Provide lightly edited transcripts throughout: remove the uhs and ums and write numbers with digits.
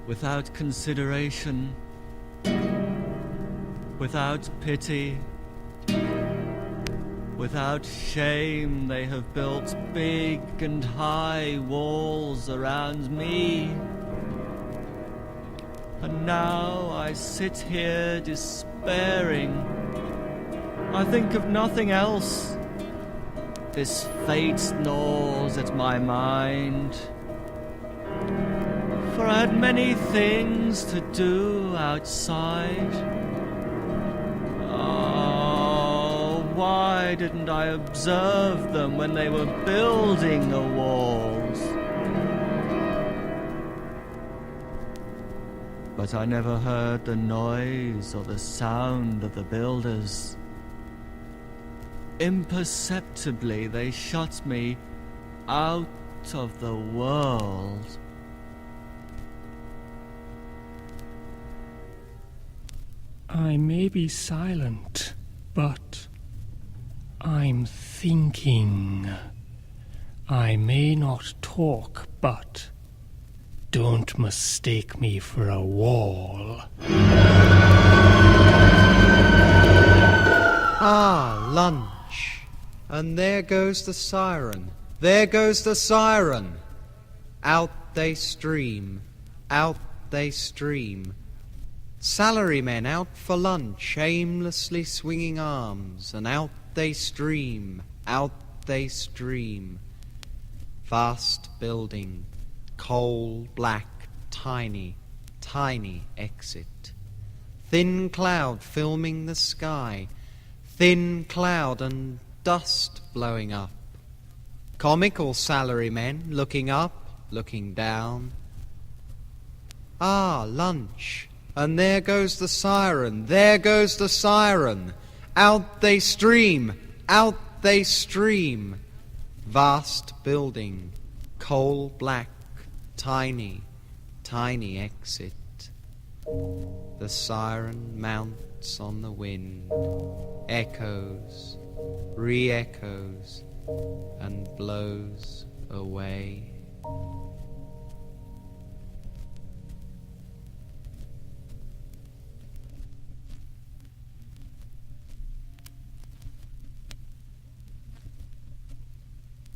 without consideration, without pity, without shame, they have built big and high walls around me. And now I sit here despairing. I think of nothing else. This fate gnaws at my mind. For I had many things to do outside. Oh, why didn't I observe them when they were building the walls? But I never heard the noise or the sound of the builders. Imperceptibly they shut me out of the world. I may be silent, but I'm thinking. I may not talk, but don't mistake me for a wall. Ah, lunch. And there goes the siren. There goes the siren. Out they stream. Out they stream. Salarymen out for lunch, aimlessly swinging arms, and out they stream. Out they stream. Vast building. Coal black, tiny, tiny exit. Thin cloud filming the sky. Thin cloud and dust blowing up. Comical salarymen looking up, looking down. Ah, lunch. And there goes the siren. There goes the siren. Out they stream. Out they stream. Vast building. Coal black. Tiny, tiny exit. The siren mounts on the wind, echoes, re-echoes, and blows away.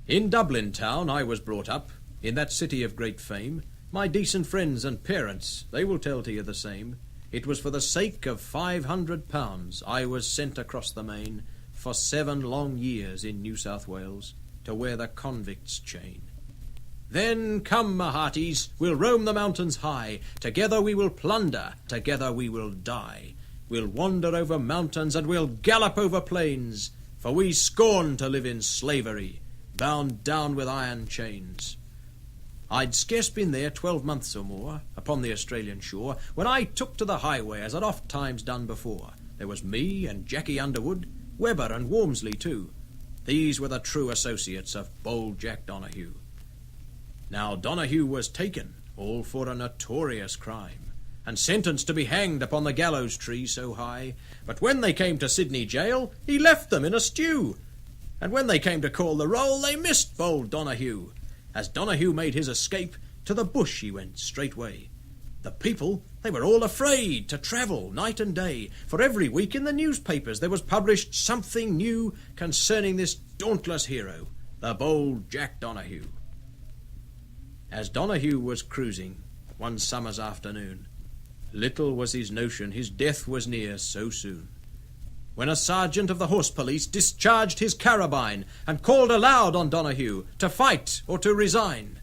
In Dublin town I was brought up, in that city of great fame. My decent friends and parents, they will tell to you the same. It was for the sake of £500 I was sent across the main for 7 long years in New South Wales to wear the convict's chain. Then come, my hearties, we'll roam the mountains high. Together we will plunder, together we will die. We'll wander over mountains and we'll gallop over plains, for we scorn to live in slavery, bound down with iron chains. I'd scarce been there 12 months or more, upon the Australian shore, when I took to the highway as I'd oft times done before. There was me and Jackie Underwood, Webber and Wormsley too. These were the true associates of bold Jack Donahue. Now Donahue was taken, all for a notorious crime, and sentenced to be hanged upon the gallows tree so high. But when they came to Sydney jail, he left them in a stew. And when they came to call the roll, they missed bold Donahue. As Donahue made his escape, to the bush he went straightway. The people, they were all afraid to travel night and day, for every week in the newspapers there was published something new concerning this dauntless hero, the bold Jack Donahue. As Donahue was cruising one summer's afternoon, little was his notion his death was near so soon, when a sergeant of the horse police discharged his carabine and called aloud on Donahue to fight or to resign.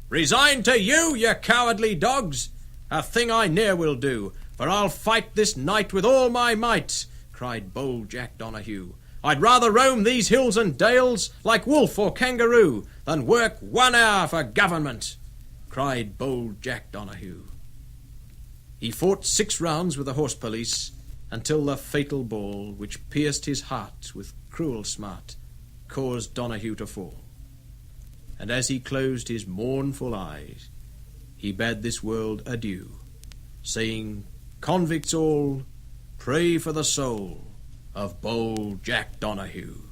"Resign to you, you cowardly dogs! A thing I ne'er will do, for I'll fight this night with all my might," cried bold Jack Donahue. "I'd rather roam these hills and dales like wolf or kangaroo than work 1 hour for government," cried bold Jack Donahue. He fought 6 rounds with the horse police, until the fatal ball, which pierced his heart with cruel smart, caused Donahue to fall. And as he closed his mournful eyes, he bade this world adieu, saying, "Convicts all, pray for the soul of bold Jack Donahue."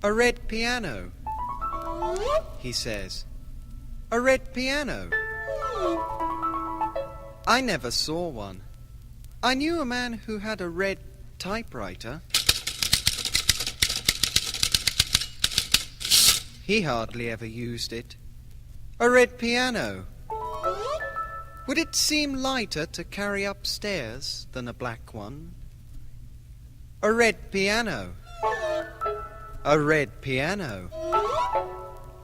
A red piano. he says. A red piano. I never saw one. I knew a man who had a red typewriter. He hardly ever used it. A red piano. Would it seem lighter to carry upstairs than a black one? A red piano. A red piano.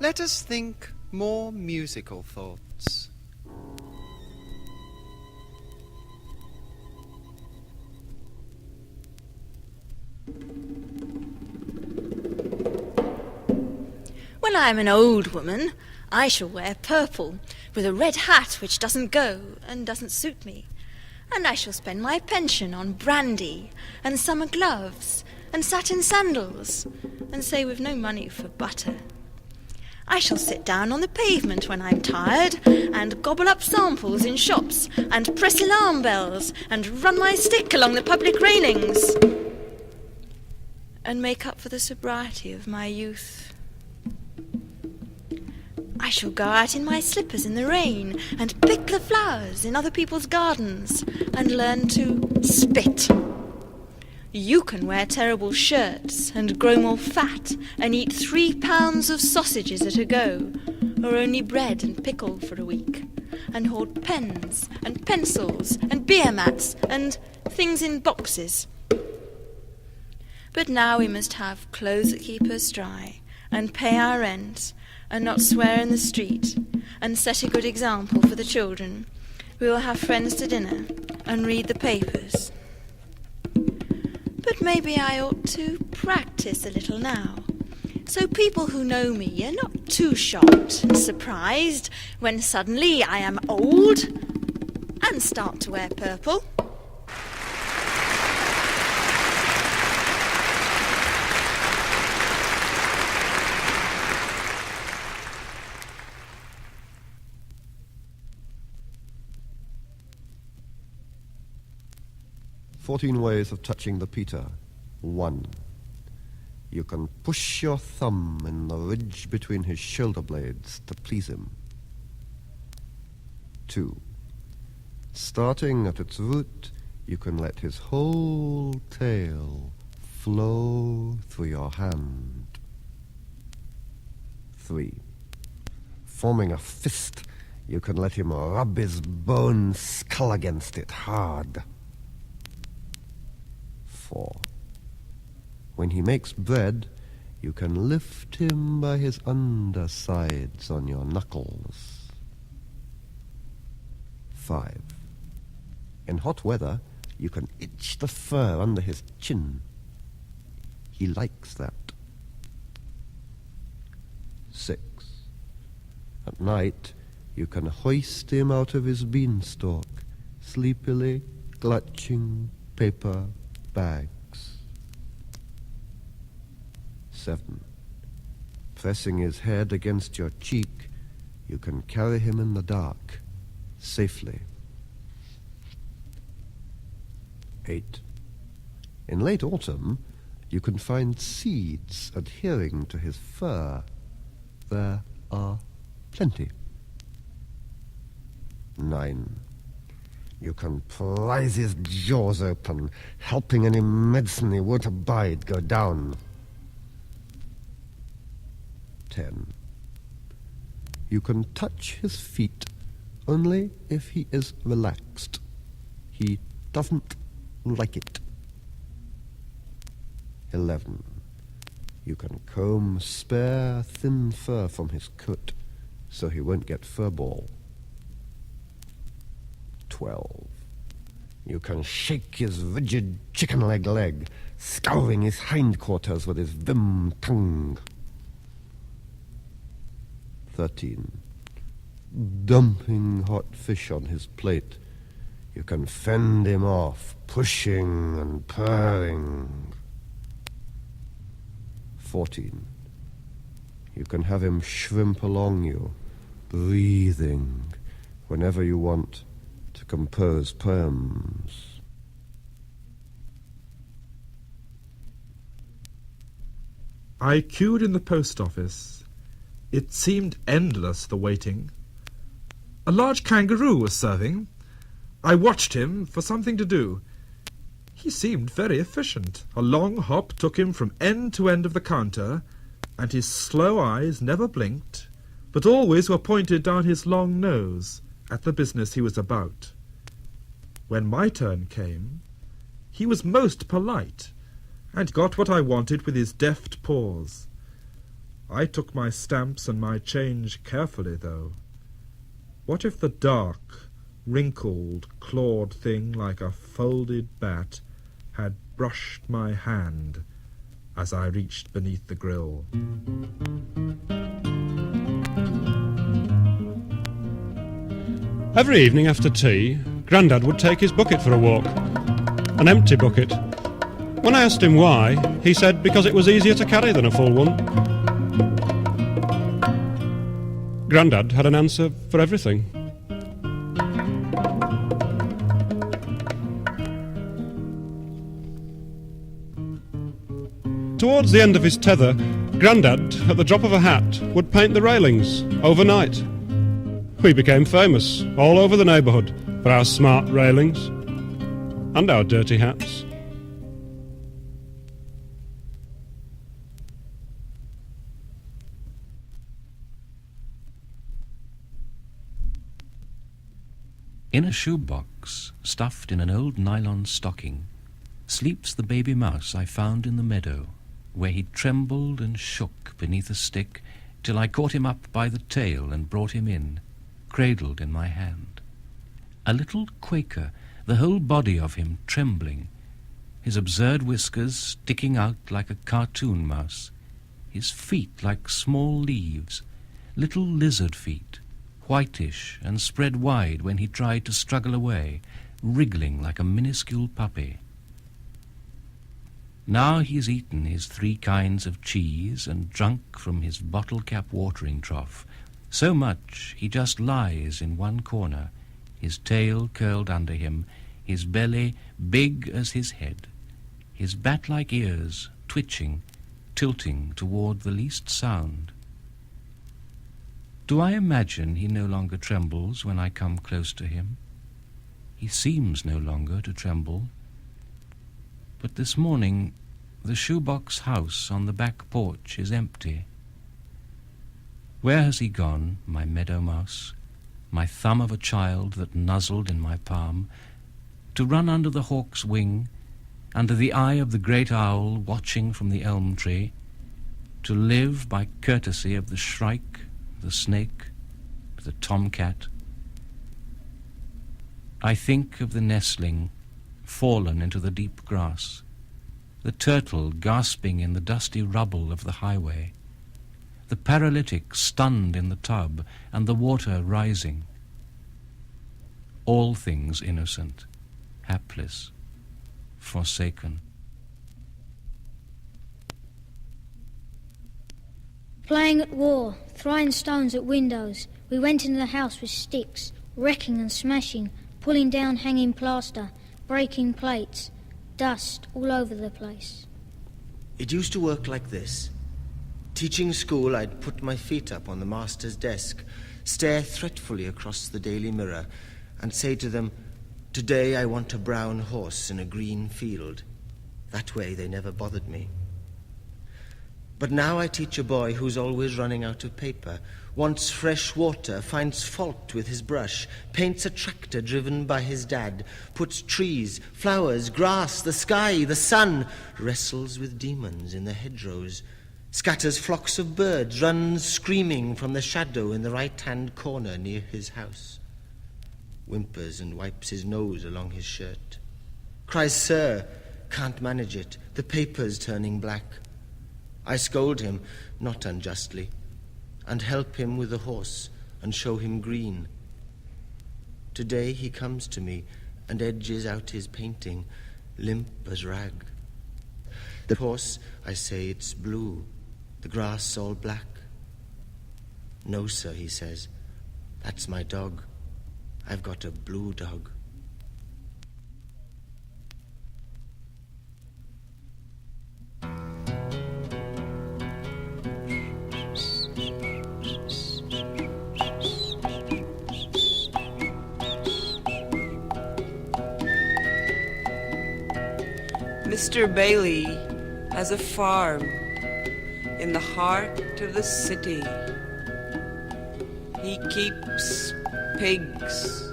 Let us think more musical thoughts. When I am an old woman, I shall wear purple, with a red hat which doesn't go and doesn't suit me. And I shall spend my pension on brandy and summer gloves and satin sandals, and say we've no money for butter. I shall sit down on the pavement when I'm tired and gobble up samples in shops and press alarm bells and run my stick along the public railings and make up for the sobriety of my youth. I shall go out in my slippers in the rain and pick the flowers in other people's gardens and learn to spit. You can wear terrible shirts and grow more fat and eat 3 pounds of sausages at a go, or only bread and pickle for a week, and hoard pens and pencils and beer mats and things in boxes. But now we must have clothes that keep us dry and pay our rent and not swear in the street, and set a good example for the children. We will have friends to dinner and read the papers. But maybe I ought to practice a little now, so people who know me are not too shocked and surprised when suddenly I am old and start to wear purple. "14 ways of touching the Peter. 1. You can push your thumb in the ridge between his shoulder blades to please him. 2. Starting at its root, you can let his whole tail flow through your hand. 3. Forming a fist, you can let him rub his bone skull against it hard. 4. When he makes bread, you can lift him by his undersides on your knuckles. 5. In hot weather, you can itch the fur under his chin. He likes that. 6. At night, you can hoist him out of his beanstalk, sleepily clutching paper bags. 7. Pressing his head against your cheek, you can carry him in the dark, safely. 8. In late autumn, you can find seeds adhering to his fur. There are plenty. 9. You can prise his jaws open, helping any medicine he won't abide go down. 10. You can touch his feet only if he is relaxed. He doesn't like it. 11. You can comb spare, thin fur from his coat so he won't get furball. 12. You can shake his rigid chicken leg, scouring his hindquarters with his vim tongue. 13. Dumping hot fish on his plate, you can fend him off, pushing and purring. 14. You can have him shrimp along you, breathing, whenever you want to compose poems. I queued in the post office. It seemed endless, the waiting. A large kangaroo was serving. I watched him for something to do. He seemed very efficient. A long hop took him from end to end of the counter, and his slow eyes never blinked, but always were pointed down his long nose at the business he was about. When my turn came, he was most polite, and got what I wanted with his deft paws. I took my stamps and my change carefully, though. What if the dark, wrinkled, clawed thing like a folded bat had brushed my hand as I reached beneath the grill? Every evening after tea, Grandad would take his bucket for a walk. An empty bucket. When I asked him why, he said because it was easier to carry than a full one. Grandad had an answer for everything. Towards the end of his tether, Grandad, at the drop of a hat, would paint the railings overnight. We became famous all over the neighbourhood for our smart railings and our dirty hats. In a shoebox, stuffed in an old nylon stocking, sleeps the baby mouse I found in the meadow, where he trembled and shook beneath a stick till I caught him up by the tail and brought him in, cradled in my hand. A little Quaker, the whole body of him trembling, his absurd whiskers sticking out like a cartoon mouse, his feet like small leaves, little lizard feet, whitish and spread wide when he tried to struggle away, wriggling like a minuscule puppy. Now he's eaten his 3 kinds of cheese and drunk from his bottle-cap watering trough, so much he just lies in one corner, his tail curled under him, his belly big as his head, his bat-like ears twitching, tilting toward the least sound. Do I imagine he no longer trembles when I come close to him? He seems no longer to tremble. But this morning, the shoebox house on the back porch is empty. Where has he gone, my meadow mouse, my thumb of a child that nuzzled in my palm, to run under the hawk's wing, under the eye of the great owl watching from the elm tree, to live by courtesy of the shrike, the snake, the tomcat? I think of the nestling fallen into the deep grass, the turtle gasping in the dusty rubble of the highway, the paralytic stunned in the tub, and the water rising. All things innocent, hapless, forsaken. Playing at war, throwing stones at windows. We went into the house with sticks, wrecking and smashing, pulling down hanging plaster, breaking plates, dust all over the place. It used to work like this. Teaching school, I'd put my feet up on the master's desk, stare threatfully across the Daily Mirror, and say to them, "Today I want a brown horse in a green field." That way they never bothered me. But now I teach a boy who's always running out of paper, wants fresh water, finds fault with his brush, paints a tractor driven by his dad, puts trees, flowers, grass, the sky, the sun, wrestles with demons in the hedgerows, scatters flocks of birds, runs screaming from the shadow in the right-hand corner near his house, whimpers and wipes his nose along his shirt, cries, "Sir," can't manage it, the paper's turning black. I scold him, not unjustly, and help him with the horse and show him green. Today he comes to me and edges out his painting, limp as rag. The horse, I say, it's blue, the grass all black. "No, sir," he says, "that's my dog. I've got a blue dog." Mr. Bailey has a farm in the heart of the city. He keeps pigs,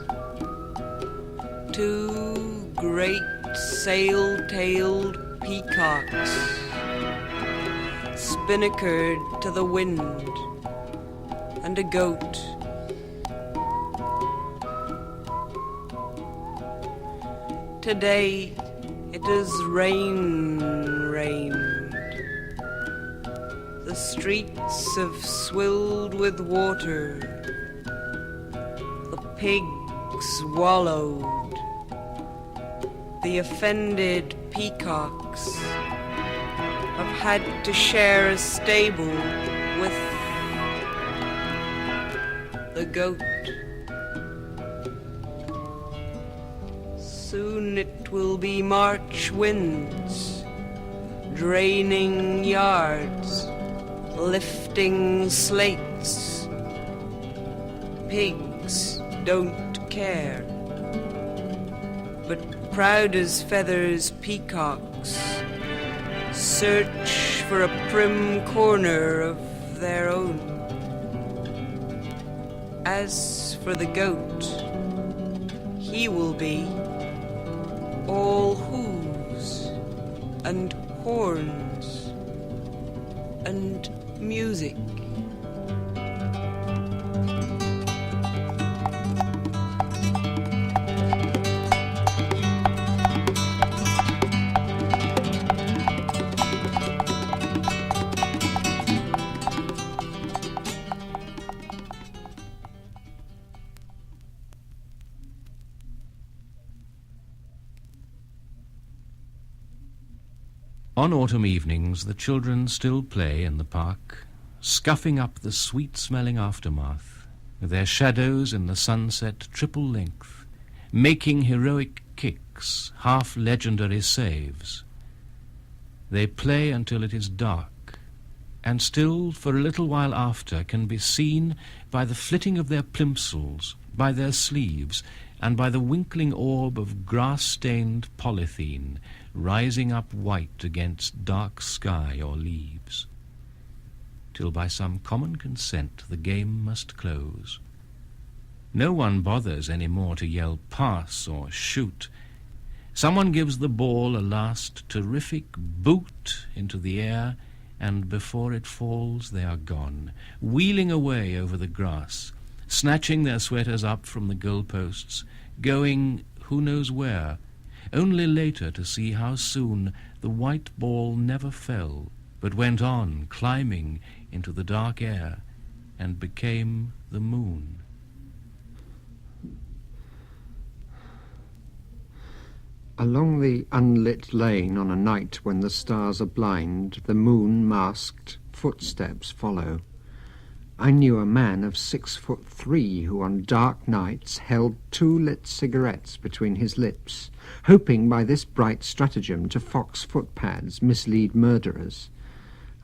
2 great sail-tailed peacocks, spinnakered to the wind, and a goat. Today it is rained. The streets have swilled with water. The pigs wallowed. The offended peacocks have had to share a stable with the goat. Soon it will be March winds, draining yards, lifting slates. Pigs don't care, but proud as feathers peacocks search for a prim corner of their own. As for the goat, he will be all hooves and horns and music. On autumn evenings the children still play in the park, scuffing up the sweet-smelling aftermath, their shadows in the sunset triple length, making heroic kicks, half-legendary saves. They play until it is dark, and still for a little while after can be seen by the flitting of their plimsolls, by their sleeves, and by the winkling orb of grass-stained polythene rising up white against dark sky or leaves, till by some common consent the game must close. No one bothers any more to yell pass or shoot. Someone gives the ball a last terrific boot into the air, and before it falls they are gone, wheeling away over the grass, snatching their sweaters up from the goalposts, going who knows where, only later to see how soon the white ball never fell, but went on climbing into the dark air and became the moon. Along the unlit lane on a night when the stars are blind, the moon-masked footsteps follow. I knew a man of 6'3" who on dark nights held 2 lit cigarettes between his lips, hoping by this bright stratagem to fox footpads, mislead murderers.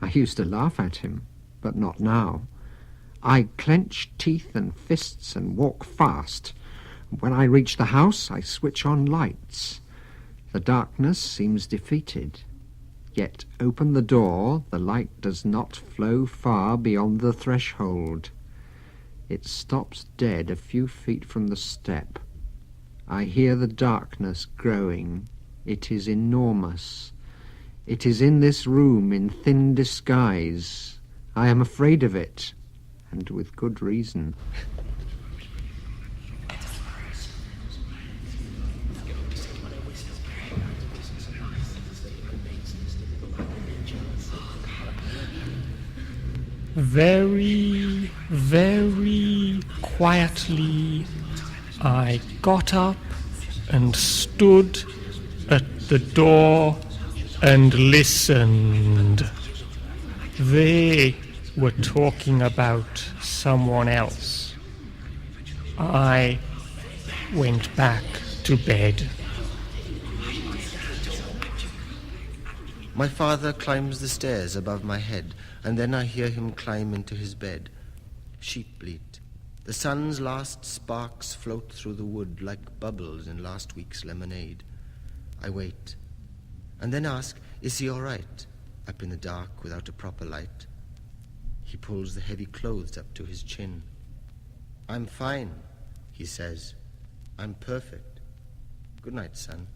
I used to laugh at him, but not now. I clench teeth and fists and walk fast. When I reach the house, I switch on lights. The darkness seems defeated. Yet open the door, the light does not flow far beyond the threshold. It stops dead a few feet from the step. I hear the darkness growing. It is enormous. It is in this room in thin disguise. I am afraid of it, and with good reason. Very, very quietly, I got up and stood at the door and listened. They were talking about someone else. I went back to bed. My father climbs the stairs above my head, and then I hear him climb into his bed. Sheep bleat. The sun's last sparks float through the wood like bubbles in last week's lemonade. I wait. and then ask, is he all right, up in the dark without a proper light. He pulls the heavy clothes up to his chin. I'm fine, he says. I'm perfect. Good night, son.